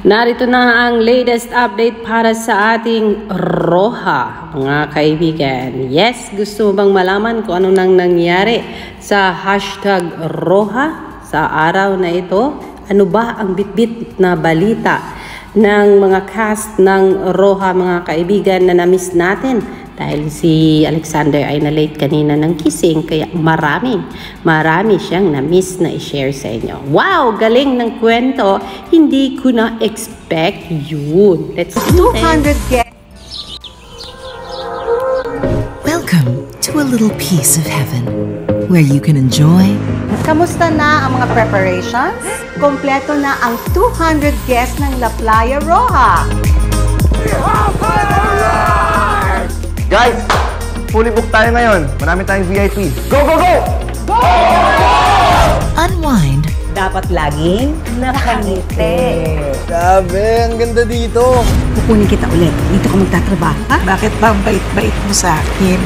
Narito na ang latest update para sa ating Roja, mga kaibigan. Yes, gusto mo bang malaman kung ano nang nangyari sa hashtag Roja sa araw na ito? Ano ba ang bitbit na balita ng mga cast ng Roja, mga kaibigan, na na-miss natin? Dahil si Alexander ay na-late kanina ng kising, kaya marami siyang na-miss na i-share sa inyo. Wow! Galing ng kwento. Hindi ko na-expect yun. Let's see. 200 guests. Welcome to a little piece of heaven where you can enjoy. Kamusta na ang mga preparations? Kompleto na ang 200 guests ng La Playa Roja. Guys, fully booked tayo ngayon. Marami tayong VIP. Go, go, go! Go! Unwind. Dapat laging nakangiti. Grabe, ang ganda dito. Kukunin kita ulit. Dito ka magtatrabaho, ha? Bakit ba ang bait-bait mo sa akin?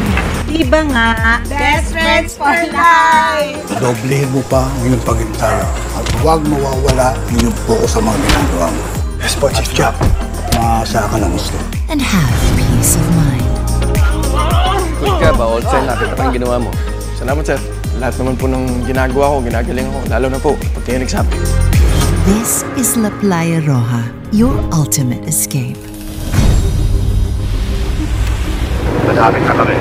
Diba nga? Best friends for life! Doblehin mo pa ang iyong pagintala at huwag mawawala ang iyong focus sa mga ginagawa mo. Yes po, Chief Chap. Maasa ka ng gusto. And have peace of mind. Good ka ba? All sir, nakita pa yung ginawa mo. Salamat, sir. Lahat naman po ng ginagawa ko, ginagaling ako. Lalo na po, pag kayo nagsabi. This is La Playa Roja, your ultimate escape. Madaming na kami.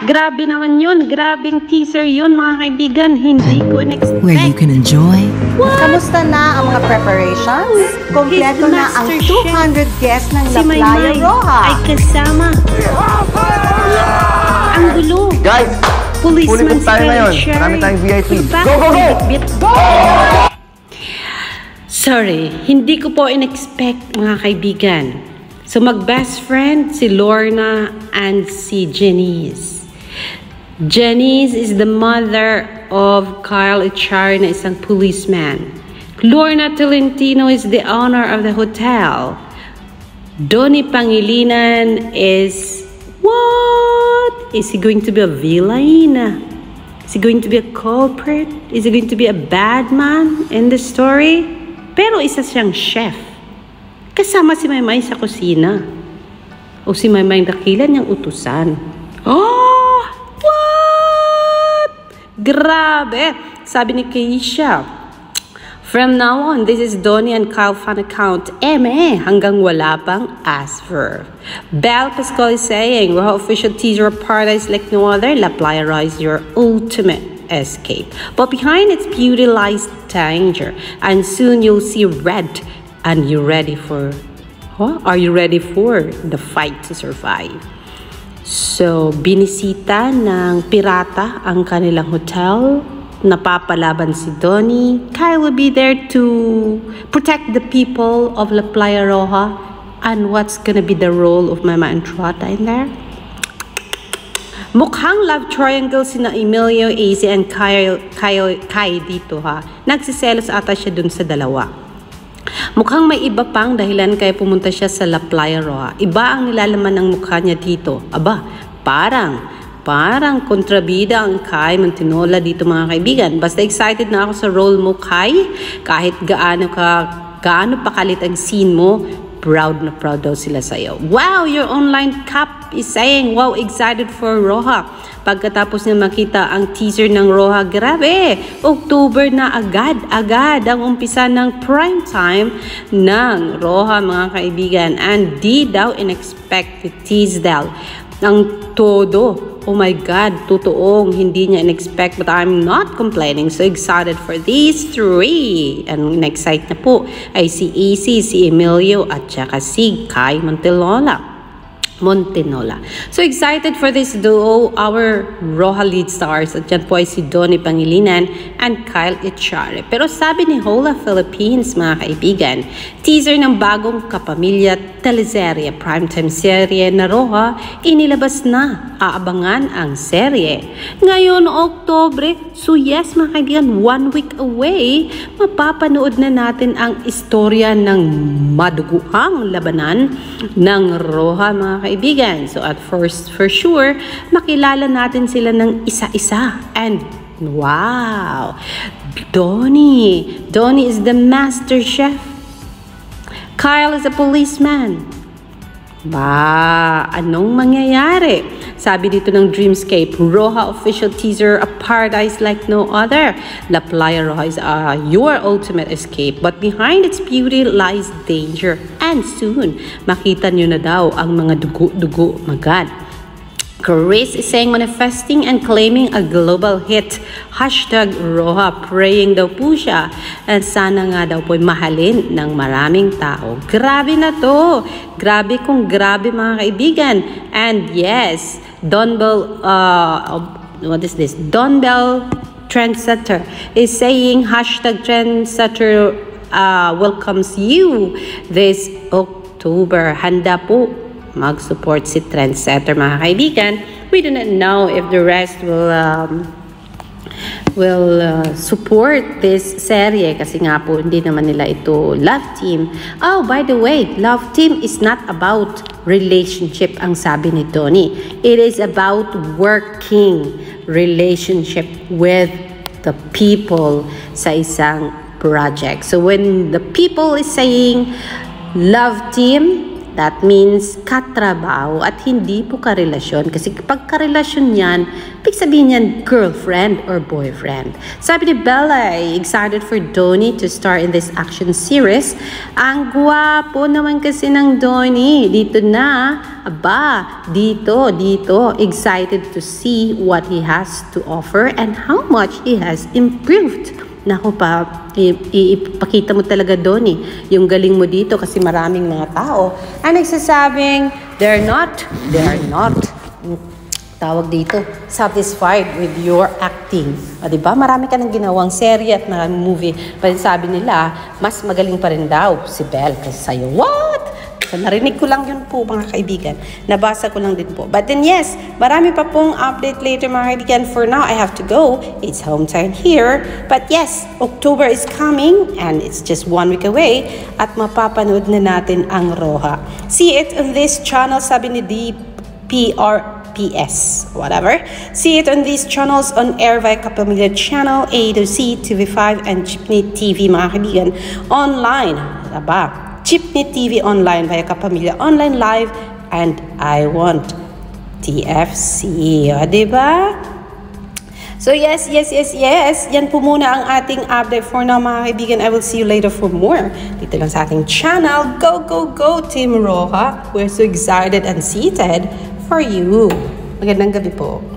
Grabe naman yun. Grabing teaser yun, mga kaibigan. Hindi ko in-expect. Where you can enjoy. Kamusta na ang mga preparations? Kompleto na ang 200 guests ng La Playa Roja. Ay kasama. Ang gulo. Guys, fully booked tayo ngayon. Marami tayong VIP. Go, go, go! Go! Sorry, hindi ko po in-expect, mga kaibigan. So mag-best friend si Lorna and si Janice. Janice is the mother of Kyle Echari na isang policeman. Lorna Tolentino is the owner of the hotel. Donnie Pangilinan is... What? Is he going to be a villain? Is he going to be a culprit? Is he going to be a bad man in the story? Pero isa siyang chef. Kasama si Maymay sa kusina. O si Maymay dakilan niyang utusan. Oh! What? Grabe! Sabi ni Keisha, from now on, this is Donnie and Kyle fan account. Hanggang wala pang ask for. Belle Pascal is saying, Roja official teaser of Paradise like no other. La Playa Roja is your ultimate escape. But behind its beauty lies danger. And soon you'll see red. And you ready for... Huh? Are you ready for the fight to survive? So, binisita ng pirata ang kanilang hotel. Napapalaban si Donnie. Kyle will be there to protect the people of La Playa Roja. And what's gonna be the role of Mama Entrada in there? Mukhang love triangle sina Emilio, AC, and Kai dito, ha. Nagsiselos ata siya dun sa dalawa. Mukhang may iba pang dahilan kaya pumunta siya sa La Playa Roja. Iba ang nilalaman ng mukha niya dito. Aba, parang kontrabida ang Kai Montinola dito, mga kaibigan. Basta excited na ako sa role mo, Kai. Kahit gaano pa kalit ang scene mo, proud na proud daw sila sa'yo. Wow, your online cap is saying, wow, excited for Roja. Pagkatapos niya makita ang teaser ng Roja, grabe, October na agad ang umpisa ng prime time ng Roja, mga kaibigan. And di daw in-expected tease daw ang todo. Oh my God, totoong hindi niya in-expect, but I'm not complaining. So excited for these three. And na-excite na po ay si AC, si Emilio, at saka si Kai Montinola. Montenola. So excited for this duo, our Roja lead stars. At dyan po ay si Donnie Pangilinan and Kyle Echare. Pero sabi ni Hola Philippines, mga kaibigan, teaser ng bagong kapamilya teleserye, primetime serye na Roja, inilabas na. Aabangan ang serye. Ngayon, Oktobre, so yes mga kaibigan, 1 week away, mapapanood na natin ang istorya ng maduguang labanan ng Roja, mga kaibigan. So at first, for sure, makilala natin sila ng isa-isa. And wow, Donnie is the master chef. Kyle is a policeman. Ba, anong mangyayari? Sabi dito ng Dreamscape, Roja official teaser, a paradise like no other. La Playa Roja is your ultimate escape, but behind its beauty lies danger. And soon, makita nyo na daw ang mga dugo-dugo magad. Chris is saying manifesting and claiming a global hit. Hashtag Roja, praying daw po siya. At sana nga daw po'y mahalin ng maraming tao. Grabe na to. Grabe kung grabe mga kaibigan. And yes, Donbell, what is this? Donbell Trendsetter is saying hashtag Trendsetter welcomes you this October. Handa po mag-support si Trendsetter mga kaibigan. We do not know if the rest will support this serye kasi nga po hindi naman nila ito love team. Oh, by the way, love team is not about relationship ang sabi ni Donnie. It is about working relationship with the people sa isang project. So when the people is saying love team, that means katrabaho at hindi po karelasyon. Kasi kapag karelasyon yan, ibig sabihin yan girlfriend or boyfriend. Sabi ni Bella, excited for Donnie to star in this action series. Ang gwapo naman kasi ng Donnie. Dito na, aba, dito. Excited to see what he has to offer and how much he has improved. Naku pa, ipakita mo talaga Donnie yung galing mo dito kasi maraming mga tao ang nagsasabing they're not tawag dito, satisfied with your acting. O, diba? Marami ka nang ginawang serye at maraming movie. Pero sabi nila, mas magaling pa rin daw si Belle kasi sa'yo. What? So, narinig ko lang yun po mga kaibigan. Nabasa ko lang din po. But then yes, marami pa pong update later mga kaibigan. For now, I have to go. It's home time here. But yes, October is coming and it's just 1 week away at mapapanood na natin ang Roja. See it on this channel, sabi ni DPRPS, whatever. See it on these channels on air via Kapamilya Channel, A to C, TV5, and Jeepney TV mga kaibigan. Online, aba, Jeepney TV online via Kapamilya Online Live and I Want TFC. O, diba? So yes. Yan po muna ang ating update for now mga kaibigan. I will see you later for more. Dito lang sa ating channel. Go, Team Roja. We're so excited and seated for you. Magandang gabi po.